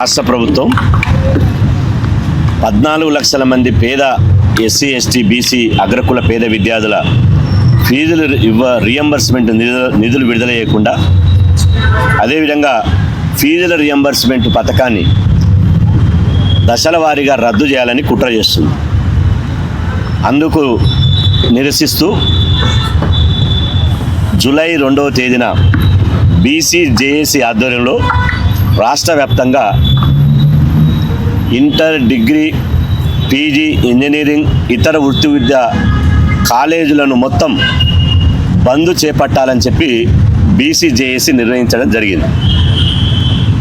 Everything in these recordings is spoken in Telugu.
రాష్ట్ర ప్రభుత్వం 14 లక్షల మంది పేద ఎస్సీ ఎస్టీ బీసీ అగ్రకుల పేద విద్యార్థుల ఫీజులు రియంబర్స్మెంట్ నిధులు విడుదల చేయకుండా అదేవిధంగా ఫీజుల రియంబర్స్మెంట్ పథకాన్ని దశల వారీగా రద్దు చేయాలని కుట్ర చేస్తుంది. అందుకు నిరసిస్తూ జూలై 2వ తేదీన బీసీ జేఏసీ ఆధ్వర్యంలో రాష్ట్ర వ్యాప్తంగా ఇంటర్, డిగ్రీ, పీజీ, ఇంజనీరింగ్, ఇతర వృత్తి విద్యా కాలేజీలను మొత్తం బంద్ చేపట్టాలని చెప్పి బీసీ జేఏసీ నిర్ణయించడం జరిగింది.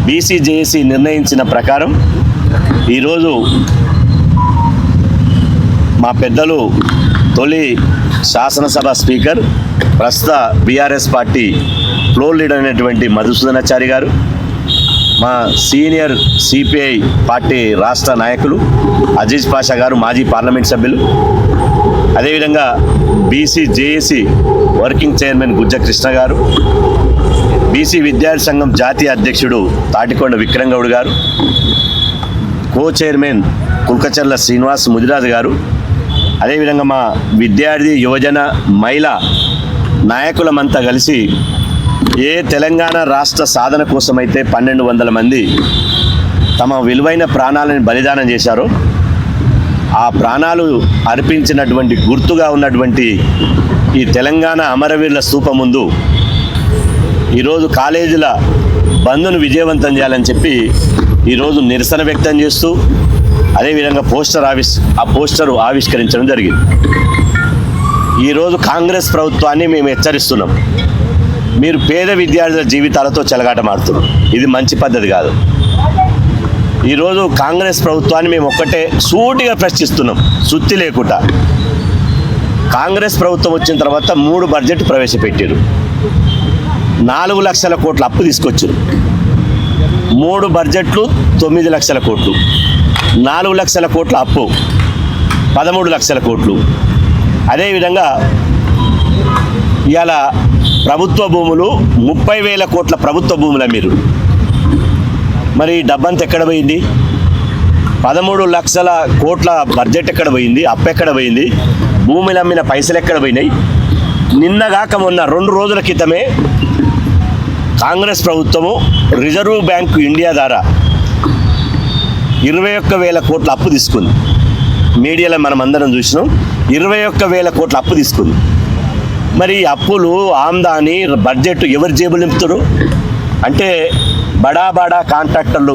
బీసీ జేఏసీ నిర్ణయించిన ప్రకారం ఈరోజు మా పెద్దలు తొలి శాసనసభ స్పీకర్, ప్రస్తుత బీఆర్ఎస్ పార్టీ ఫ్లోర్ లీడర్ అయినటువంటి మధుసూదనాచారి గారు, మా సీనియర్ సిపిఐ పార్టీ రాష్ట్ర నాయకులు అజీజ్ పాషా గారు, మాజీ పార్లమెంట్ సభ్యులు, అదేవిధంగా BC JAC working chairman Gujja Krishna గారు, బీసీ విద్యార్థి సంఘం జాతీయ అధ్యక్షుడు తాటికొండ విక్రమ్ గౌడ్ గారు, కో చైర్మన్ కుల్కచర్ల శ్రీనివాస్ ముదిరాజు గారు, అదేవిధంగా మా విద్యార్థి యువజన మహిళా నాయకులమంతా కలిసి ఏ తెలంగాణ రాష్ట్ర సాధన కోసమైతే 1200 మంది తమ విలువైన ప్రాణాలను బలిదానం చేశారో ఆ ప్రాణాలు అర్పించినటువంటి గుర్తుగా ఉన్నటువంటి ఈ తెలంగాణ అమరవీరుల స్తూపం ముందు ఈరోజు కాలేజీల బంద్ను విజయవంతం చేయాలని చెప్పి ఈరోజు నిరసన వ్యక్తం చేస్తూ అదేవిధంగా పోస్టరు ఆవిష్కరించడం జరిగింది. ఈరోజు కాంగ్రెస్ ప్రభుత్వాన్ని మేము హెచ్చరిస్తున్నాం. మీరు పేద విద్యార్థుల జీవితాలతో చెలగాటమాడుతున్నారు. ఇది మంచి పద్ధతి కాదు. ఈరోజు కాంగ్రెస్ ప్రభుత్వాన్ని మేము ఒక్కటే సూటిగా ప్రశ్నిస్తున్నాం, సుత్తి లేకుండా. కాంగ్రెస్ ప్రభుత్వం వచ్చిన తర్వాత 3 బడ్జెట్ ప్రవేశపెట్టారు. 4 లక్షల కోట్ల అప్పు తీసుకొచ్చారు. 3 బడ్జెట్లు 9 లక్షల కోట్లు, 4 లక్షల కోట్ల అప్పు 13 లక్షల కోట్లు. అదేవిధంగా ఇవాళ ప్రభుత్వ భూములు 30,000 కోట్ల ప్రభుత్వ భూముల మీరు మరి డబ్బంతా ఎక్కడ పోయింది? 13 లక్షల కోట్ల బడ్జెట్ ఎక్కడ పోయింది? అప్పు ఎక్కడ పోయింది? భూములు అమ్మిన పైసలు ఎక్కడ పోయినాయి? నిన్నగాక మొన్న 2 రోజుల క్రితమే కాంగ్రెస్ ప్రభుత్వము రిజర్వ్ బ్యాంకు ఇండియా ద్వారా 21,000 కోట్ల అప్పు తీసుకుంది. మీడియాలో మనం అందరం చూసినాం. 21,000 కోట్ల అప్పు తీసుకుంది. మరి అప్పులు, ఆమ్దాని, బడ్జెట్ ఎవరు జేబులు నింపుతారు? అంటే బడా కాంట్రాక్టర్లు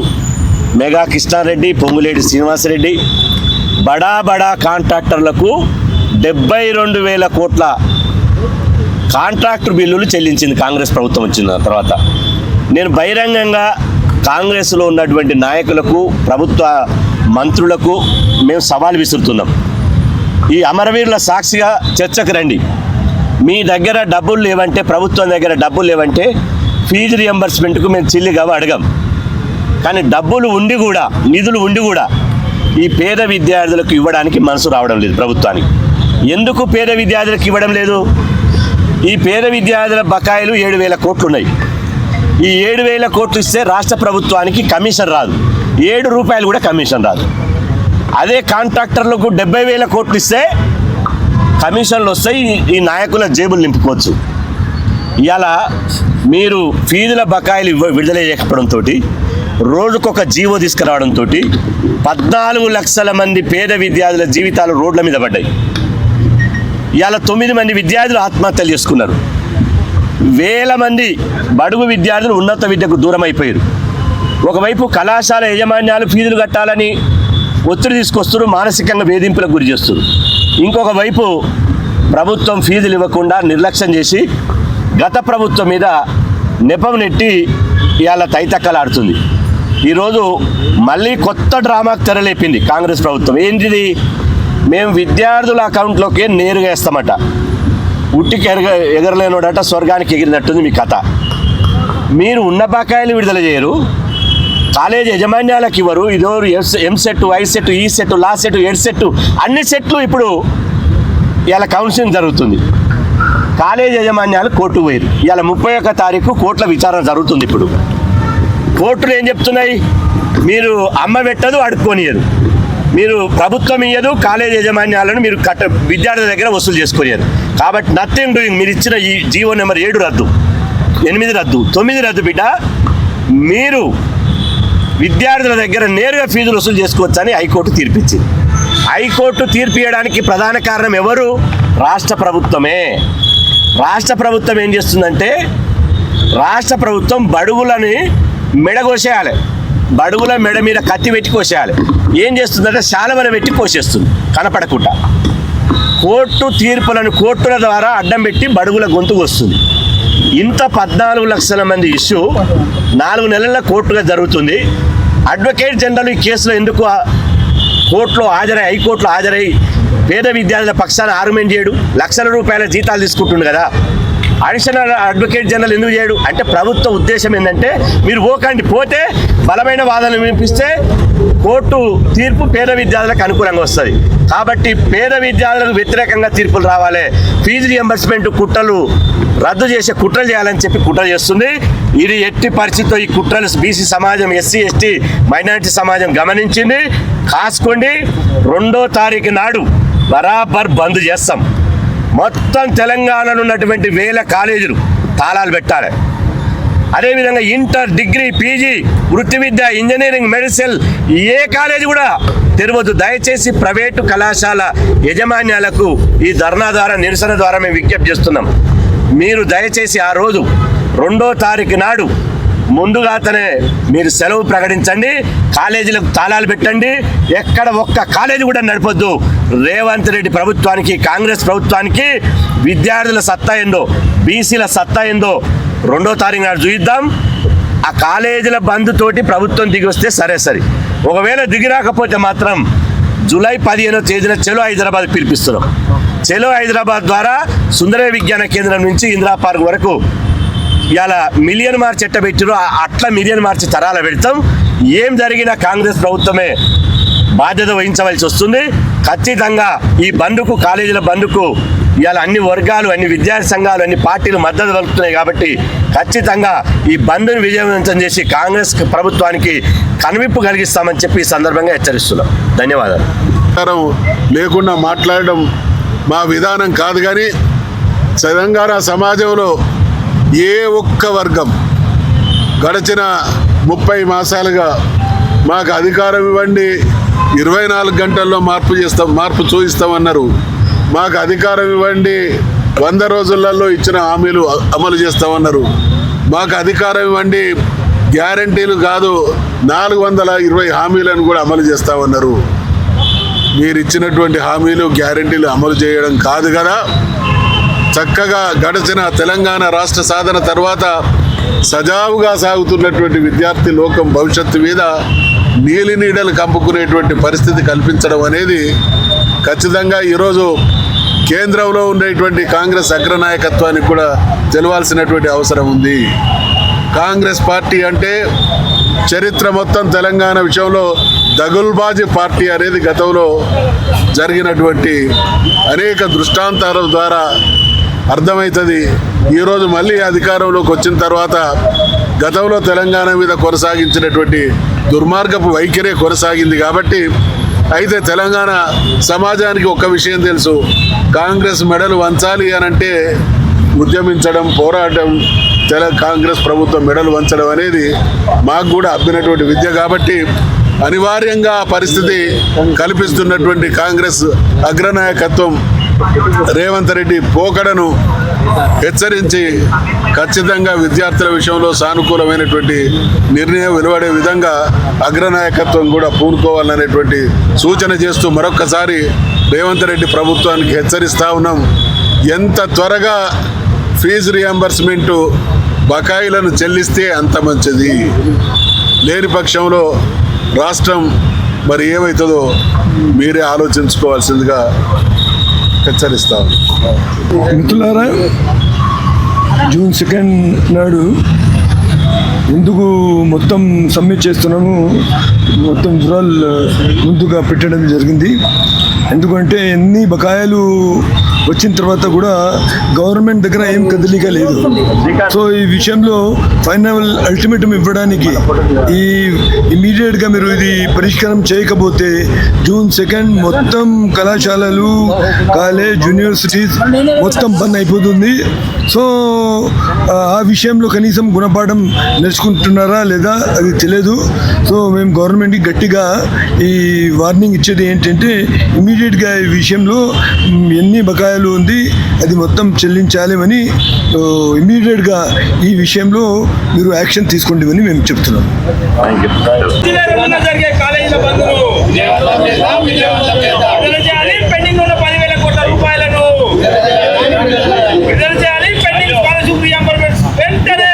మెగా కృష్ణారెడ్డి, పొంగులేటి శ్రీనివాసరెడ్డి, బడా కాంట్రాక్టర్లకు 72,000 కోట్ల కాంట్రాక్టర్ బిల్లులు చెల్లించింది కాంగ్రెస్ ప్రభుత్వం వచ్చిన తర్వాత. నేను బహిరంగంగా కాంగ్రెస్లో ఉన్నటువంటి నాయకులకు, ప్రభుత్వ మంత్రులకు మేము సవాల్ విసురుతున్నాం. ఈ అమరవీరుల సాక్షిగా చర్చకు రండి. మీ దగ్గర డబ్బులు లేవంటే, ప్రభుత్వం దగ్గర డబ్బులు లేవంటే ఫీజు రియంబర్స్మెంట్కు మేము చిల్లిగా అడగం. కానీ డబ్బులు ఉండి కూడా, నిధులు ఉండి కూడా ఈ పేద విద్యార్థులకు ఇవ్వడానికి మనసు రావడం లేదు ప్రభుత్వానికి. ఎందుకు పేద విద్యార్థులకు ఇవ్వడం లేదు? ఈ పేద విద్యార్థుల బకాయిలు 7,000 కోట్లు ఉన్నాయి. ఈ 7,000 కోట్లు ఇస్తే రాష్ట్ర ప్రభుత్వానికి కమిషన్ రాదు, 7 రూపాయలు కూడా కమిషన్ రాదు. అదే కాంట్రాక్టర్లకు 70,000 కోట్లు ఇస్తే కమిషన్లు వస్తాయి, ఈ నాయకుల జేబులు నింపుకోవచ్చు. ఇవాళ మీరు ఫీజుల బకాయిలు విడుదల చేయకపోవడంతో, రోజుకొక జీవో తీసుకురావడంతో 14 లక్షల మంది పేద విద్యార్థుల జీవితాలు రోడ్ల మీద పడ్డాయి. ఇవాళ 9 మంది విద్యార్థులు ఆత్మహత్యలు చేసుకున్నారు. వేల మంది బడుగు విద్యార్థులు ఉన్నత విద్యకు దూరం అయిపోయారు. ఒకవైపు కళాశాల యాజమాన్యాలు ఫీజులు కట్టాలని ఒత్తిడి తీసుకొస్తారు, మానసికంగా వేధింపులకు గురి చేస్తారు. ఇంకొక వైపు ప్రభుత్వం ఫీజులు ఇవ్వకుండా నిర్లక్ష్యం చేసి గత ప్రభుత్వం మీద నెపం నెట్టి ఇవాళ తైతక్కలాడుతుంది. ఈరోజు మళ్ళీ కొత్త డ్రామాకు తెరలేపింది కాంగ్రెస్ ప్రభుత్వం. ఏంటిది? మేము విద్యార్థుల అకౌంట్లోకి నేరుగా వేస్తామట. ఉట్టికి ఎగరలేనోడట స్వర్గానికి ఎగిరినట్టుంది మీ కథ. మీరు ఉన్న బకాయిలు విడుదల చేయరు, కాలేజీ యాజమాన్యాలకు ఇవ్వరు. ఇదో ఎంసెట్, ఐసెట్, ఈ set, law set, Ed CET, అన్ని సెట్లు ఇప్పుడు ఇవాళ కౌన్సిలింగ్ జరుగుతుంది. కాలేజీ యాజమాన్యాలు కోర్టు పోయారు. ఇవాళ 31వ తారీఖు కోర్టుల విచారణ జరుగుతుంది. ఇప్పుడు కోర్టులు ఏం చెప్తున్నాయి? మీరు అమ్మ పెట్టదు, అడుక్కోనియదు. మీరు ప్రభుత్వం ఇయ్యదు, కాలేజ్ యాజమాన్యాలను మీరు విద్యార్థుల దగ్గర వసూలు చేసుకునేది. కాబట్టి నథింగ్ డూయింగ్. మీరు ఇచ్చిన ఈ జీవో నెంబర్ 7 రద్దు, 8 రద్దు, 9 రద్దు బిడ్డ. మీరు విద్యార్థుల దగ్గర నేరుగా ఫీజులు వసూలు చేసుకోవచ్చని హైకోర్టు తీర్పిచ్చింది. హైకోర్టు తీర్పు ఇవ్వడానికి ప్రధాన కారణం ఎవరు? రాష్ట్ర ప్రభుత్వమే. రాష్ట్ర ప్రభుత్వం ఏం చేస్తుందంటే, రాష్ట్ర ప్రభుత్వం బడుగులని మెడగోసేయాలి, బడుగుల మెడ మీద కత్తి పెట్టి కోసేయాలి. ఏం చేస్తుందంటే శాలవన పెట్టి కోసేస్తుంది కనపడకుండా. కోర్టు తీర్పులను కోర్టుల ద్వారా అడ్డం పెట్టి బడుగుల గొంతుకు వస్తుంది. ఇంత 14 లక్షల మంది ఇష్యూ 4 నెలల కోర్టుగా జరుగుతుంది. అడ్వకేట్ జనరల్ ఈ కేసులో ఎందుకు కోర్టులో హాజరై, హైకోర్టులో హాజరై పేద విద్యార్థుల పక్షాన ఆర్గ్యుమెంట్ చేయడు? లక్షల రూపాయల జీతాలు తీసుకుంటుండు కదా. అడిషనల్ అడ్వకేట్ జనరల్ ఎందుకు చేయడు అంటే, ప్రభుత్వ ఉద్దేశం ఏంటంటే, మీరు పోతే బలమైన వాదనలు వినిపిస్తే కోర్టు తీర్పు పేద విద్యార్థులకు అనుకూలంగా వస్తుంది. కాబట్టి పేద విద్యార్థులకు వ్యతిరేకంగా తీర్పులు రావాలి. ఫీజు రియంబర్స్మెంట్ కుట్రలు రద్దు చేసే కుట్రలు చేయాలని చెప్పి కుట్ర చేస్తుంది. ఇది ఎట్టి పరిస్థితితో ఈ కుట్రలు బీసీ సమాజం, ఎస్సీ ఎస్టీ మైనారిటీ సమాజం గమనించింది. కాసుకోండి, 2వ తారీఖు నాడు బరాబర్ బంద్ చేస్తాం. మొత్తం తెలంగాణలో ఉన్నటువంటి 1000 కాలేజీలు తాళాలు పెట్టాలి. అదేవిధంగా ఇంటర్, డిగ్రీ, పీజీ, వృత్తి విద్య, ఇంజనీరింగ్, మెడిసిన్ ఏ కాలేజీ కూడా తెరవద్దు. దయచేసి ప్రైవేటు కళాశాల యాజమాన్యాలకు ఈ ధర్నా ద్వారా, నిరసన ద్వారా మేము విజ్ఞప్తి చేస్తున్నాం. మీరు దయచేసి ఆ రోజు 2వ తారీఖు నాడు ముందుగానే మీరు సెలవు ప్రకటించండి, కాలేజీలకు తాళాలు పెట్టండి. ఎక్కడ ఒక్క కాలేజీ కూడా నడపొద్దు. రేవంత్ రెడ్డి ప్రభుత్వానికి, కాంగ్రెస్ ప్రభుత్వానికి విద్యార్థుల సత్తా ఏందో, బీసీల సత్తా ఏందో 2వ తారీఖు నాడు చూద్దాం. ఆ కాలేజీల బంద్ తోటి ప్రభుత్వం దిగి వస్తే సరే. ఒకవేళ దిగి రాకపోతే మాత్రం జూలై 15వ తేదీన చలో హైదరాబాద్ పిలిపిస్తున్నాం. చలో హైదరాబాద్ ద్వారా సుందరయ్య విజ్ఞాన కేంద్రం నుంచి ఇందిరా పార్క్ వరకు ఇలా మిలియన్ మార్చ్ ఎట్టబెట్టారు, అట్లా మిలియన్ మార్చ్ తరాల పెడతాం. ఏం జరిగినా కాంగ్రెస్ ప్రభుత్వమే బాధ్యత వహించవలసి వస్తుంది. ఖచ్చితంగా ఈ బంద్కు, కాలేజీల బంద్కు ఇవాళ అన్ని వర్గాలు, అన్ని విద్యార్థి సంఘాలు, అన్ని పార్టీలు మద్దతు పలుకుతున్నాయి. కాబట్టి ఖచ్చితంగా ఈ బంద్ను విజయవంతం చేసి కాంగ్రెస్ ప్రభుత్వానికి కనువిప్పు కలిగిస్తామని చెప్పి ఈ సందర్భంగా హెచ్చరిస్తున్నాం. ధన్యవాదాలు. లేకుండా మాట్లాడడం మా విధానం కాదు, కానీ తెలంగాణ సమాజంలో ఏ ఒక్క వర్గం గడిచిన 30 మాసాలుగా మాకు అధికారం ఇవ్వండి, 24 గంటల్లో మార్పు చూపిస్తామన్నారు. మాకు అధికారం ఇవ్వండి, 100 రోజులలో ఇచ్చిన హామీలు అమలు చేస్తామన్నారు. మాకు అధికారం ఇవ్వండి, గ్యారంటీలు కాదు 420 హామీలను కూడా అమలు చేస్తామన్నారు. మీరు ఇచ్చినటువంటి హామీలు, గ్యారంటీలు అమలు చేయడం కాదు కదా. చక్కగా గడిచిన తెలంగాణ రాష్ట్ర సాధన తర్వాత సజావుగా సాగుతున్నటువంటి విద్యార్థి లోకం భవిష్యత్తు మీద నీలి నీడలు కప్పుకునేటువంటి పరిస్థితి కల్పించడం అనేది ఖచ్చితంగా ఈరోజు కేంద్రంలో ఉండేటువంటి కాంగ్రెస్ అగ్రనాయకత్వానికి కూడా తెలవాల్సినటువంటి అవసరం ఉంది. కాంగ్రెస్ పార్టీ అంటే చరిత్ర మొత్తం తెలంగాణ విషయంలో దగుల్బాజీ పార్టీ అనేది గతంలో జరిగినటువంటి అనేక దృష్టాంతాల ద్వారా అర్థమవుతుంది. ఈరోజు మళ్ళీ అధికారంలోకి వచ్చిన తర్వాత గతంలో తెలంగాణ మీద కొనసాగించినటువంటి దుర్మార్గపు వైఖరే కొనసాగింది. కాబట్టి అయితే తెలంగాణ సమాజానికి ఒక్క విషయం తెలుసు, కాంగ్రెస్ మెడలు వంచాలి అనంటే ఉద్యమించడం, పోరాటం, కాంగ్రెస్ ప్రభుత్వం మెడలు వంచడం అనేది మాకు కూడా అబ్బినటువంటి విద్య. కాబట్టి అనివార్యంగా పరిస్థితి కల్పిస్తున్నటువంటి కాంగ్రెస్ అగ్రనాయకత్వం రేవంత్ రెడ్డి పోకడను హెచ్చరించి ఖచ్చితంగా విద్యార్థుల విషయంలో సానుకూలమైనటువంటి నిర్ణయం వెలువడే విధంగా అగ్రనాయకత్వం కూడా పూనుకోవాలనేటువంటి సూచన చేస్తూ మరొక్కసారి రేవంత్ రెడ్డి ప్రభుత్వానికి హెచ్చరిస్తూ ఉన్నాం. ఎంత త్వరగా ఫీజు రియంబర్స్మెంటు బకాయిలను చెల్లిస్తే అంత మంచిది. లేని పక్షంలో రాష్ట్రం మరి ఏమవుతుందో మీరే ఆలోచించుకోవాల్సిందిగా హెచ్చరిస్తాం. మిత్రులారా, జూన్ 2 నాడు ఎందుకు మొత్తం సబ్మిట్ చేస్తున్నాము, మొత్తం వివరాలు ముందుగా పెట్టడం జరిగింది. ఎందుకంటే ఎన్ని బకాయిలు వచ్చిన తర్వాత కూడా గవర్నమెంట్ దగ్గర ఏం కదలిక లేదు. సో ఈ విషయంలో ఫైనల్ అల్టిమేటం ఇవ్వడానికి ఇమీడియట్గా మీరు ఇది పరిష్కారం చేయకపోతే June 2 మొత్తం కళాశాలలు, కాలేజ్, యూనివర్సిటీస్ మొత్తం బంద్ అయిపోతుంది. సో ఆ విషయంలో కనీసం గుణపాఠం నేర్చుకుంటున్నారా లేదా అది తెలియదు. సో మేము గవర్నమెంట్కి గట్టిగా ఈ వార్నింగ్ ఇచ్చేది ఏంటంటే ఇమీడియట్గా ఈ విషయంలో ఎన్ని బకాయిలు ఉంది అది మొత్తం చెల్లించాలి అని ఇమీడియట్గా ఈ విషయంలో మీరు యాక్షన్ తీసుకోండి అని మేము చెప్తున్నాం. పెండింగ్ ఉన్న 10,000 కోట్ల రూపాయలను విడుదల చేయాలి. పెండింగ్ స్కాలర్షిప్ రీయింబర్స్మెంట్స్ వెంటనే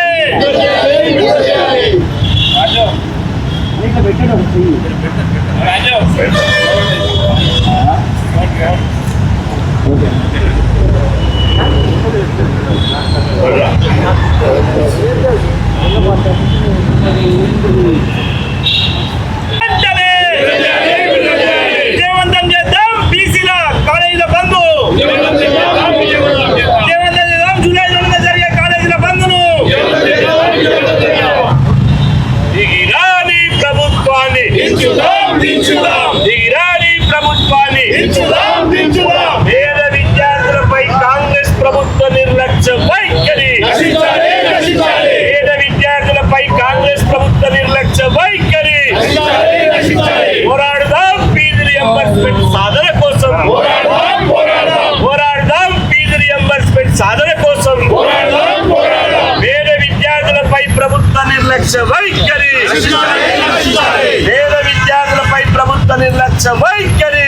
విజయవంతం చేద్దాం. బీసీల కాలేజీల బంధు విజయవంతం చేద్దాం. జూలై 2న జరిగే కాలేజీల బంధును దిగిరాని ప్రభుత్వాన్ని దిగిరాని ప్రభుత్వాన్ని పేద విద్యార్థులపై కాంగ్రెస్ ప్రభుత్వ నిర్లక్ష్య వైఖరి పేద విద్యార్థులపై కాంగ్రెస్ ప్రభుత్వ నిర్లక్ష్య వైఖరి పోరాడుదాం. ఫీజు రియంబర్స్మెంట్ సాధన కోసం పోరాడుదాం. ఫీజు రియంబర్స్మెంట్ సాధన కోసం పేద విద్యార్థులపై ప్రభుత్వ నిర్లక్ష్య వైఖరి పేద విద్యార్థులపై ప్రభుత్వ నిర్లక్ష్య వైఖరి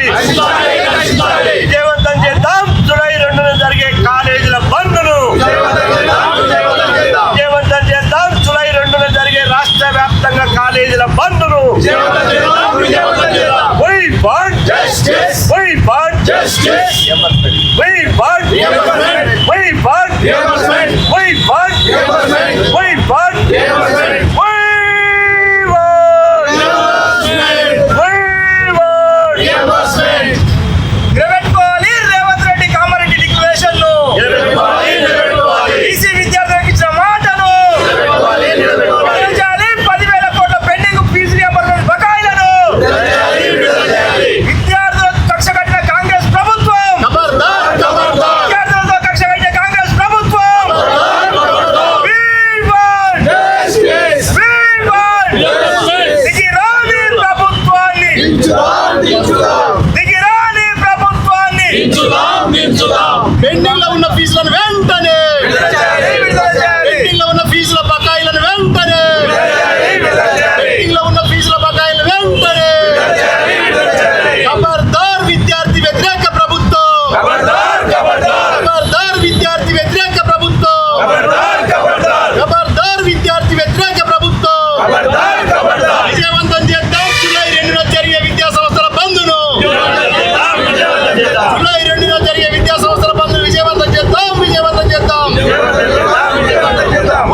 విజయవంతం చేద్దాం. జూలై 2న జరిగే కాలేజీల బంద్ను విజయవంతం చేద్దాం. జూలై 2న జరిగే రాష్ట్ర వ్యాప్తంగా కాలేజీల బంద్ను We want justice. We want justice. We want reimbursement. We want reimbursement. We want reimbursement. We want reimbursement. We want reimbursement. నిలబెట్టుకోవాలి రేవంత్ రెడ్డి కామారెడ్డి డిక్లరేషన్ ను. ఈసీ విద్యార్థులకు ఇచ్చిన మాటను నిలబెట్టాలి. 10,000 కోట్ల పెండింగ్ ఫీజు రియంబర్స్మెంట్ బకాయిలను విద్యార్థులకు కక్ష కట్టిన కాంగ్రెస్ ప్రభుత్వం విద్యార్థులతో కక్ష కట్టిన కాంగ్రెస్ ప్రభుత్వం దిగిరాని ప్రభుత్వాన్ని పెండింగ్ లో ఉన్న ఫీజులను వెంటనే పెండింగ్ లో ఉన్న ఫీజుల బకాయిలను వెంటనే పెండింగ్ లో ఉన్న ఫీజుల బకాయిలను వెంటనే ఖబర్దార్ విద్యార్థి వ్యతిరేక ప్రభుత్వం ఖబర్దార్ విద్యార్థి వ్యతిరేక ప్రభుత్వం ఖబర్దార్ విద్యార్థి వ్యతిరేక ప్రభుత్వం విజయవంతం చేద్దాం. జూలై 2న జరిగే విద్యా సంస్థల బంద్ను జూలై 2న జరిగే విద్యా సంస్థల బంద్ను విజయవంతం చేద్దాం. విజయవంతం చేద్దాం.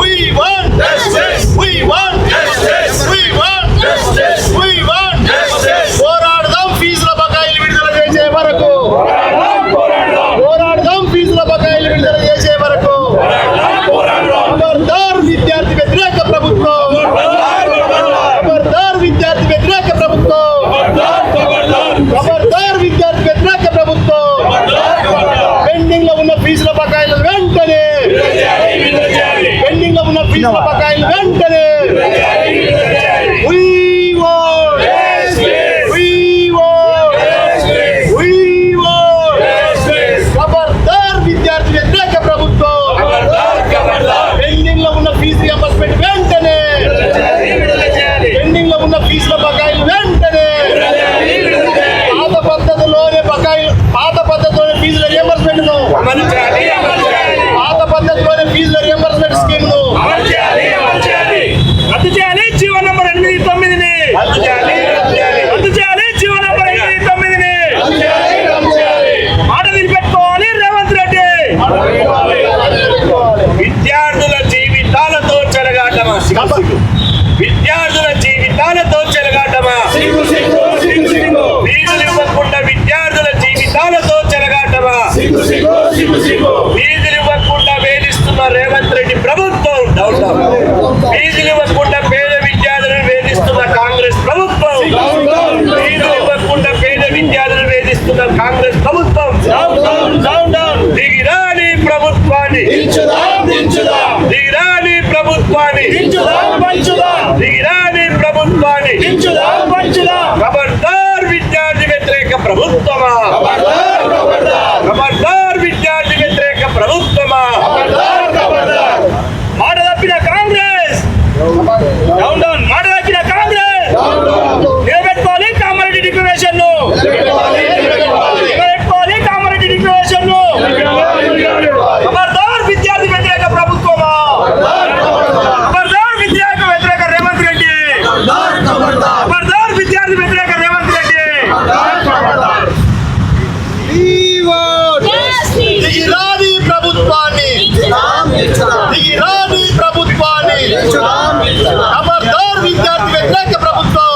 We want justice. We want justice. We want justice. We want justice. పోరాడదాం ఫీజుల బకాయిలు విడుదల చేసే వరకు పోరాడదాం ఫీజుల బకాయిలు విడుదల చేసే వరకు ఖబర్దార్ విద్యార్థి వ్యతిరేక ప్రభుత్వం ఖబర్దార్ విద్యార్థి వ్యతిరేక ప్రభుత్వం ఖబర్దార్ విద్యార్థి వ్యతిరేక ప్రభుత్వం పెండింగ్ లో ఉన్న ఫీజుల బకాయిలను వెంటనే పెండింగ్ లో ఉన్న ఫీజుల బకాయిలు వెంటనే We want We want We want ఖబర్దార్ విద్యార్థి వ్యతిరేక ప్రభుత్వం పెండింగ్ లో ఉన్న ఫీజు రియంబర్స్మెంట్ వెంటనే పెండింగ్ లో ఉన్న ఫీజుల బకాయిలు వెంటనే పాత పద్ధతిలోనే ఫీజుల రియంబర్స్మెంట్ ను పాత పద్ధతిలోనే ఫీజుల రియంబర్స్మెంట్ స్కీమ్ ను రద్దు చేయాలి. జీవో నంబర్ 89ని రద్దు చేయాలి. జీవో నంబర్ 89ని మాట నిలబెట్టుకోవాలి రేవంత్ రెడ్డి. విద్యార్థుల జీవితాలతో చెలగాటమా విద్యార్థుల జీవితాలతో చెలగాటమా చేస్తున్న కాంగ్రెస్ ప్రభుత్వం దిగిరాని ప్రభుత్వాన్ని దిగిరాని ప్రభుత్వాన్ని దిగిరాని ప్రభుత్వాన్ని ఖబర్దార్ విద్యార్థి వ్యతిరేక ప్రభుత్వమా ఖబర్దార్ విద్యార్థి వ్యతిరేక ప్రభుత్వమా మాట తప్పిన కాంగ్రెస్ మాట తప్పిన కాంగ్రెస్ నిలబెట్టుకోవాలి కామారెడ్డి డిక్లరేషన్ ను నిలబెట్టుకోవాలి కామారెడ్డి డిక్లరేషన్ ను ఖబర్దార్ విద్యార్థి వ్యతిరేక ప్రభుత్వమా ఖబర్దార్ విద్యార్థి వ్యతిరేక రేవంత్ రెడ్డి ఖబర్దార్ విద్యార్థి వ్యతిరేక రేవంత్ రెడ్డి దిగిరాని ప్రభుత్వాన్ని దిగిరాని ప్రభుత్వాన్ని ఖబర్దార్ విద్యార్థి వ్యతిరేక ప్రభుత్వం